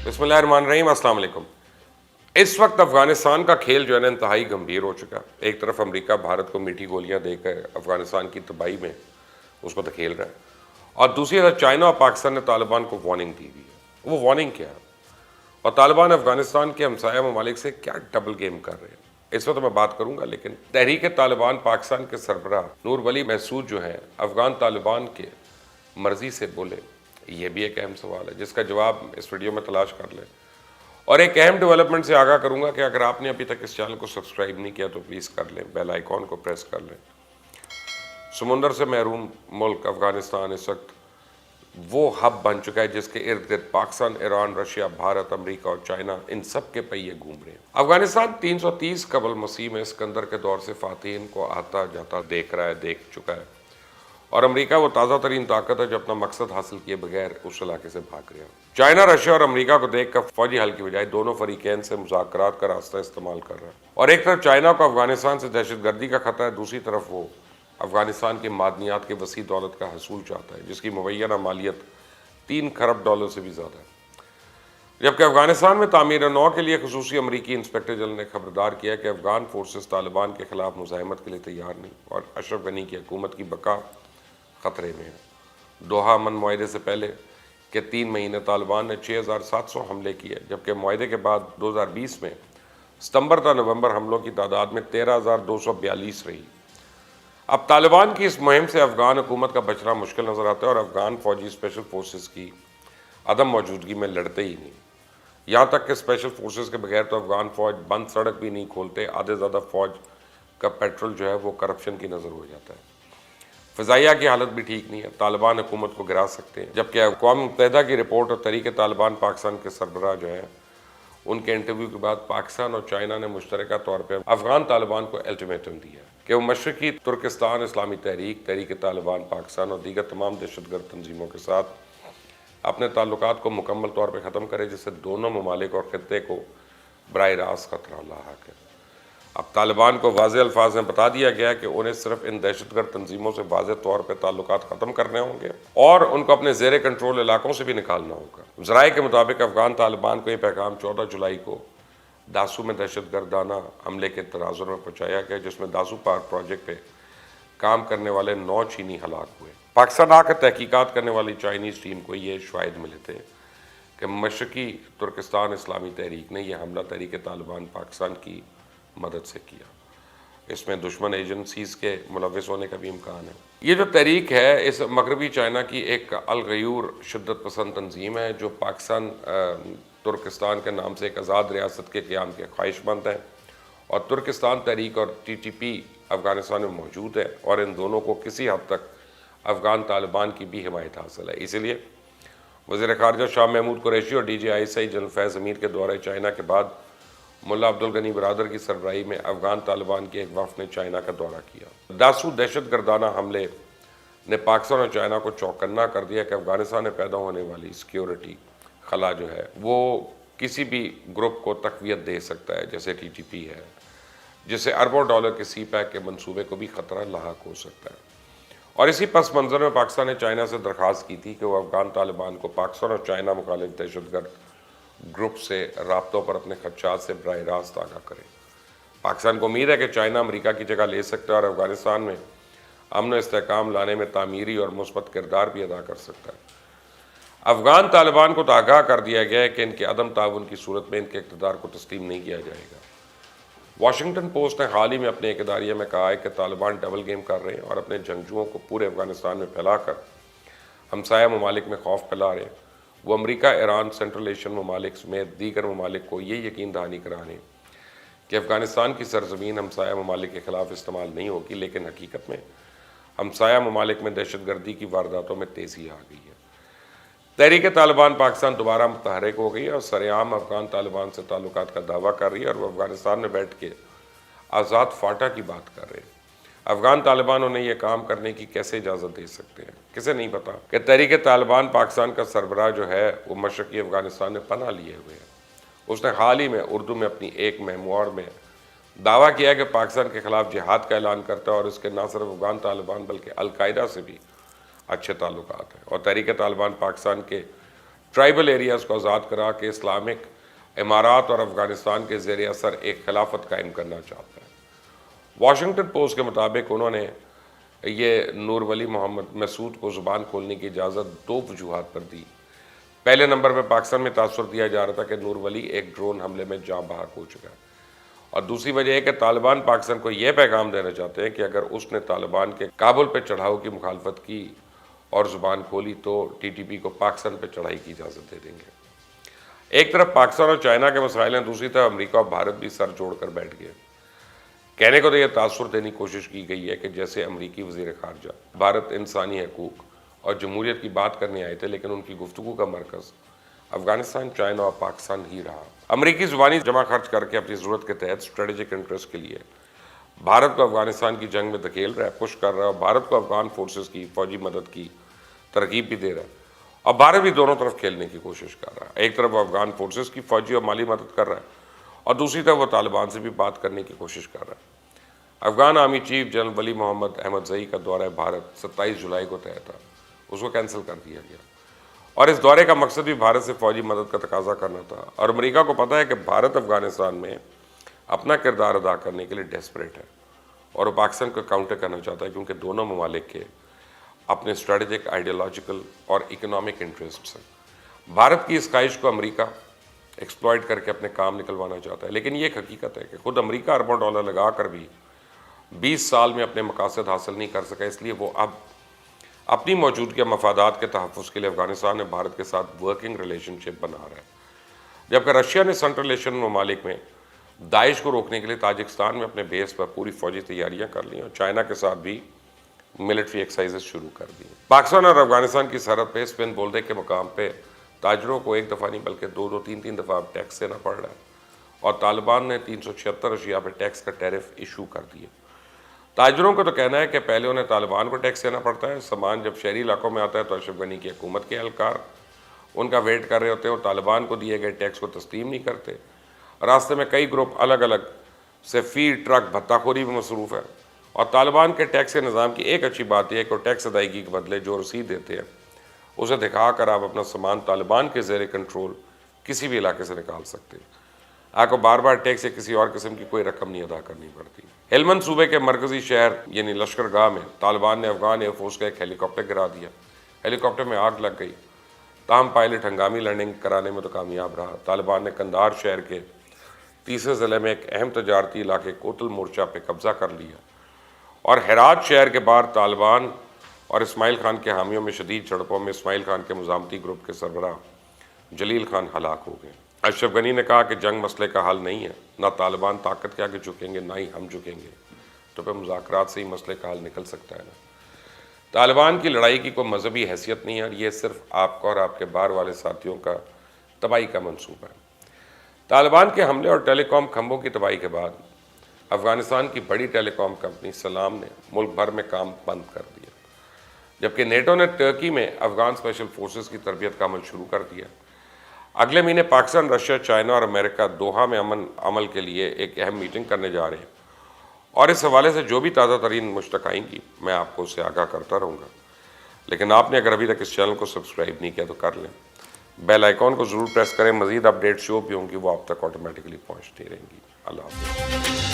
बिस्मिल्लाहिर्रहमानिर्रहीम, अस्सलाम वालेकुम। इस वक्त अफगानिस्तान का खेल जो है ना इंतहाई गंभीर हो चुका। एक तरफ अमेरिका भारत को मीठी गोलियां देकर अफगानिस्तान की तबाही में उसको धकेल रहा है, और दूसरी तरफ चाइना और पाकिस्तान ने तालिबान को वार्निंग दी हुई है। वो वार्निंग क्या है, और तालिबान अफगानिस्तान के हमसाया ममालिक से क्या डबल गेम कर रहे हैं, इस वक्त मैं बात करूंगा। लेकिन तहरीक तालिबान पाकिस्तान के सरबराह नूर वली महसूद जो हैं अफगान तालिबान के मर्जी से बोले, ये भी एक अहम सवाल है जिसका जवाब इस वीडियो में तलाश कर लें। और एक अहम डेवलपमेंट से आगाह करूंगा कि अगर आपने अभी तक इस चैनल को सब्सक्राइब नहीं किया तो प्लीज़ कर लें, बेल आइकॉन को प्रेस कर लें। समुंदर से महरूम मुल्क अफगानिस्तान इस वक्त वो हब बन चुका है जिसके इर्द गिर्द Pakistan, Iran, Russia, Bharat, America और चाइना, इन सब के पहिए घूम रहे हैं। अफगानिस्तान 330 कबल मसीह में सिकंदर के दौर से फातिहीन को आता जाता देख चुका है, और अमेरिका वो ताज़ा तरीन ताकत है जो अपना मकसद हासिल किए बगैर उस इलाके से भाग रहा है। चाइना, रशिया और अमेरिका को देखकर फौजी हल की बजाय दोनों फरीकैन से मुज़ाकरात का रास्ता इस्तेमाल कर रहा है। और एक तरफ चाइना को अफगानिस्तान से दहशतगर्दी का खतरा है, दूसरी तरफ वो अफगानिस्तान की मादनियात के वसी दौलत का हसूल चाहता है जिसकी मुबैना मालियत $3 खरब से भी ज़्यादा है। जबकि अफगानिस्तान में तामीर नौ के लिए खुसूसी अमरीकी इंस्पेक्टर जनरल ने खबरदार किया कि अफगान फोर्सेस तालिबान के खिलाफ मुज़ाहमत के लिए तैयार नहीं, और अशरफ गनी की हुकूमत की बका ख़तरे में है। दोहा अमन मुआहदे से पहले के 3 महीने तालिबान ने 6700 हमले किए, जबकि मुआहदे के बाद 2020 में सितंबर था नवंबर हमलों की तादाद में 13,242 रही। अब तालिबान की इस मुहिम से अफगान हुकूमत का बचना मुश्किल नज़र आता है, और अफगान फौजी स्पेशल फोर्सेस की अदम मौजूदगी में लड़ते ही नहीं। यहाँ तक कि स्पेशल फोर्सेस के बगैर तो अफगान फ़ौज बंद सड़क भी नहीं खोलते। आधे ज़्यादा फ़ौज का पेट्रोल जो है वो करप्शन की नज़र हो जाता है। फ़ज़ाइया की हालत भी ठीक नहीं है, तालिबान हुकूमत को गिरा सकते हैं। जबकि अक़वाम मुत्तहिदा की रिपोर्ट और तहरीक तालिबान पाकिस्तान के सरबराह जो है उनके इंटरव्यू के बाद पाकिस्तान और चाइना ने मुश्तरका तौर पर अफगान तालिबान को अल्टीमेटम दिया कि वो मशरक़ी तुर्किस्तान इस्लामी तहरीक, तहरीक तालिबान पाकिस्तान और दीगर तमाम दहशतगर्द तंजीमों के साथ अपने ताल्लुकात को मुकम्मल तौर पर ख़त्म करे, जिससे दोनों ममालिक और ख़त्ते को बराह रास्त खतरा लाहक है। अब तालिबान को वाज़ेह अल्फाज में बता दिया गया कि उन्हें सिर्फ इन दहशतगर्द तंजीमों से वाज़ेह तौर पर ताल्लुकात ख़त्म करने होंगे और उनको अपने ज़ेर कंट्रोल इलाकों से भी निकालना होगा। ज़राए के मुताबिक अफगान तालिबान को ये पैगाम 14 जुलाई को दासू में दहशतगर्दाना हमले के तनाजुर में पहुँचाया गया, जिसमें दासू पार्क प्रोजेक्ट पर काम करने वाले 9 चीनी हलाक हुए। पाकिस्तान आकर तहकीकात करने वाली चाइनीज़ टीम को ये शवाहिद मिले थे कि मशरक़ी तुर्किस्तान इस्लामी तहरीक ने यह हमला तहरीक तालिबान पाकिस्तान की मदद से किया। इसमें दुश्मन एजेंसीज़ के मुलविस होने का भी इम्कान है। ये जो तहरीक है इस मगरबी चाइना की एक अलगयूर शिद्दत पसंद तंजीम है जो पाकिस्तान तुर्किस्तान के नाम से एक आज़ाद रियासत के क़याम के ख्वाहिशमंद है, और तुर्किस्तान तहरीक और TTP अफ़गानिस्तान में मौजूद है, और इन दोनों को किसी हद तक अफ़गान तालिबान की भी हिमायत हासिल है। इसलिए वज़ीर ख़ारजा शाह महमूद कुरैशी और DGISI जनरल फैज़ अमीर के दौरे चाइना के बाद मुल्ला अब्दुल गनी बरादर की सरबराही में अफ़गान तालिबान के एक वफ़द ने चाइना का दौरा किया। दासू दहशतगर्दाना हमले ने पाकिस्तान और चाइना को चौकन्ना कर दिया कि अफ़गानिस्तान में पैदा होने वाली सिक्योरिटी खला जो है वो किसी भी ग्रुप को तक़वियत दे सकता है, जैसे TTP है, जिससे अरबों डॉलर के CPEC के मंसूबे को भी ख़तरा लाहक हो सकता है। और इसी पस मंज़र में पाकिस्तान ने चाइना से दरख्वास्त की थी कि वह अफ़गान तालिबान को पाकिस्तान और चाइना मुखालिफ दहशतगर्द ग्रुप से राब्तों पर अपने खदशात से बराह रास्त आगाह करे। पाकिस्तान को उम्मीद है कि चाइना अमेरिका की जगह ले सकता है और अफ़गानिस्तान में अमन व इस्तेहकाम लाने में तामीरी और मुस्बत किरदार भी अदा कर सकता है। अफ़गान तालिबान को तो आगाह कर दिया गया है कि इनके अदम ताउन की सूरत में इनके इक़्तिदार को तस्लीम नहीं किया जाएगा। वाशिंगटन पोस्ट ने हाल ही में अपने एक इदारिये में कहा है कि तालिबान डबल गेम कर रहे हैं और अपने जंगजुओं को पूरे अफ़गानिस्तान में फैलाकर हमसाया ममालिक में खौफ फैला रहे हैं। वो अमेरिका, ईरान, सेंट्रल एशियन ममालिक समेत दीगर ममालिक को ये यकीन दहानी करा रहे हैं कि अफ़गानिस्तान की सरजमीन हमसाया ममालिक के ख़िलाफ़ इस्तेमाल नहीं होगी, लेकिन हकीकत में हमसाया ममालिक में दहशतगर्दी की वारदातों में तेज़ी आ गई है। तहरीक तालिबान पाकिस्तान दोबारा मुतहरिक हो गई है और सरेआम अफ़गान तालिबान से ताल्लुकात का दावा कर रही है, और वह अफ़गानिस्तान में बैठ के आज़ाद फाटा की बात कर रहे हैं। अफ़गान तालिबान उन्हें यह काम करने की कैसे इजाज़त दे सकते हैं? किसे नहीं पता कि तहरीक तालिबान पाकिस्तान का सरबराह जो है वो मशरक़ी अफ़गानिस्तान में पनाह लिए हुए है। उसने हाल ही में उर्दू में अपनी एक मेमोर में दावा किया कि पाकिस्तान के ख़िलाफ़ जिहाद का ऐलान करता है और इसके न सिर्फ अफ़गान तालिबान बल्कि अलकायदा से भी अच्छे ताल्लुकात हैं, और तहरीक तालिबान पाकिस्तान के ٹرائبل ایریاز کو آزاد کرا کے اسلامک امارات اور افغانستان کے زیر اثر ایک خلافت قائم کرنا چاہتا ہے۔ واشنگٹن پوسٹ کے مطابق انہوں نے یہ نور ولی محمد مسعود کو زبان کھولنے کی اجازت 2 وجوہات پر دی۔ پہلے نمبر پہ پاکستان میں تاثر دیا جا رہا تھا کہ نور ولی ایک ڈرون حملے میں جاں بحق ہو چکا ہے، اور دوسری وجہ ہے کہ طالبان پاکستان کو یہ پیغام دینا چاہتے ہیں کہ اگر اس نے طالبان کے کابل پہ چڑھاؤ کی مخالفت کی اور زبان کھولی تو ٹی ٹی پی کو پاکستان پہ چڑھائی کی اجازت دے دیں گے۔ ایک طرف پاکستان اور چائنا کے مسائل ہیں، دوسری طرف امریکہ اور بھارت بھی سر جوڑ کر بیٹھ گئے۔ کہنے کو تو یہ تاثر دینے کی کوشش کی گئی ہے کہ جیسے امریکی وزیر خارجہ بھارت انسانی حقوق اور جمہوریت کی بات کرنے آئے تھے، لیکن ان کی گفتگو کا مرکز افغانستان، چائنا اور پاکستان ہی رہا۔ امریکی زبانی جمع خرچ کر کے اپنی ضرورت کے تحت اسٹریٹجک انٹرسٹ کے لیے بھارت کو افغانستان کی جنگ میں دھکیل رہا ہے، پش کر رہا ہے، اور بھارت کو افغان فورسز کی فوجی مدد کی ترغیب بھی دے رہا ہے، اور بھارت بھی دونوں طرف کھیلنے کی کوشش کر رہا ہے۔ ایک طرف وہ افغان فورسز کی فوجی اور مالی مدد کر رہا ہے، اور دوسری طرف وہ طالبان سے بھی بات کرنے کی کوشش کر رہا ہے۔ افغان آرمی چیف جنرل ولی محمد احمد زئی کا دورہ بھارت 27 جولائی کو طے تھا، اس کو کینسل کر دیا گیا، اور اس دورے کا مقصد بھی بھارت سے فوجی مدد کا تقاضا کرنا تھا، اور امریکہ کو پتہ ہے کہ بھارت افغانستان میں اپنا کردار ادا کرنے کے لیے ڈیسپریٹ ہے، اور وہ پاکستان کو کاؤنٹر کرنا چاہتا ہے، کیونکہ دونوں ممالک کے اپنے اسٹریٹجک، آئیڈیالوجیکل اور اکنامک انٹرسٹس ہیں۔ بھارت کی اس خواہش کو امریکہ ایکسپلائٹ کر کے اپنے کام نکلوانا چاہتا ہے، لیکن یہ ایک حقیقت ہے کہ خود امریکہ اربوں ڈالر لگا کر بھی 20 سال میں اپنے مقاصد حاصل نہیں کر سکا، اس لیے وہ اب اپنی موجودگی مفادات کے تحفظ کے لیے افغانستان میں بھارت کے ساتھ ورکنگ ریلیشن شپ بنا رہا ہے، جبکہ رشیا نے سنٹرل ایشین ممالک میں داعش کو روکنے کے لیے تاجکستان میں اپنے بیس پر پوری فوجی تیاریاں کر لی، اور چائنا کے ساتھ بھی ملٹری ایکسرسائزز شروع کر دی۔ پاکستان اور افغانستان کی سرحد پہ اسپن بولدے کے مقام پہ تاجروں کو ایک دفعہ نہیں بلکہ 2-3 دفعہ ٹیکس دینا پڑ رہا ہے، اور طالبان نے 376 اشیاء پہ ٹیکس کا ٹیرف ایشو کر دیا۔ تاجروں کو تو کہنا ہے کہ پہلے انہیں طالبان کو ٹیکس دینا پڑتا ہے، سامان جب شہری علاقوں میں آتا ہے تو اشرف غنی کی حکومت کے اہلکار ان کا ویٹ کر رہے ہوتے ہیں، اور طالبان کو دیے گئے ٹیکس کو تسلیم نہیں کرتے۔ راستے میں کئی گروپ الگ الگ سے فی ٹرک بھتہ خوری میں مصروف ہے، اور طالبان کے ٹیکس کے نظام کی ایک اچھی بات یہ ہے کہ وہ ٹیکس ادائیگی کے بدلے جو رسید دیتے ہیں اسے دکھا کر آپ اپنا سامان طالبان کے زیر کنٹرول کسی بھی علاقے سے نکال سکتے ہیں۔ آپ کو بار بار ٹیکس یا کسی اور قسم کی کوئی رقم نہیں ادا کرنی پڑتی۔ ہلمند صوبے کے مرکزی شہر یعنی لشکر گاہ میں طالبان نے افغان ایئر فورس کا ایک ہیلی کاپٹر گرا دیا، ہیلی کاپٹر میں آگ لگ گئی، تاہم پائلٹ ہنگامی لینڈنگ کرانے میں تو کامیاب رہا۔ طالبان نے قندھار شہر کے تیسرے ضلع میں ایک اہم تجارتی علاقے کوتل مورچہ پہ قبضہ کر لیا، اور ہرات شہر کے باہر طالبان اور اسماعیل خان کے حامیوں میں شدید جھڑپوں میں اسماعیل خان کے مزاحمتی گروپ کے سربراہ جلیل خان ہلاک ہو گئے۔ اشرف غنی نے کہا کہ جنگ مسئلے کا حل نہیں ہے، نہ طالبان طاقت کے آگے جھکیں گے نہ ہی ہم جھکیں گے، تو پھر مذاکرات سے ہی مسئلے کا حل نکل سکتا ہے نا۔ طالبان کی لڑائی کی کوئی مذہبی حیثیت نہیں ہے، اور یہ صرف آپ کا اور آپ کے باہر والے ساتھیوں کا تباہی کا منصوبہ ہے۔ طالبان کے حملے اور ٹیلی کام کھمبوں کی تباہی کے بعد افغانستان کی بڑی ٹیلی کام کمپنی سلام نے ملک بھر میں کام بند کر دیا، جبکہ نیٹو نے ترکی میں افغان اسپیشل فورسز کی تربیت کا عمل شروع کر دیا۔ اگلے مہینے پاکستان، رشیا، چائنا اور امریکہ دوحہ میں امن عمل کے لیے ایک اہم میٹنگ کرنے جا رہے ہیں، اور اس حوالے سے جو بھی تازہ ترین مشتق آئیں گی میں آپ کو اس سے آگاہ کرتا رہوں گا۔ لیکن آپ نے اگر ابھی تک اس چینل کو سبسکرائب نہیں کیا تو کر لیں، بیل آئیکن کو ضرور پریس کریں، مزید اپڈیٹس جو بھی ہوں گی وہ آپ تک آٹومیٹکلی پہنچتی رہیں گی۔ اللہ حافظ۔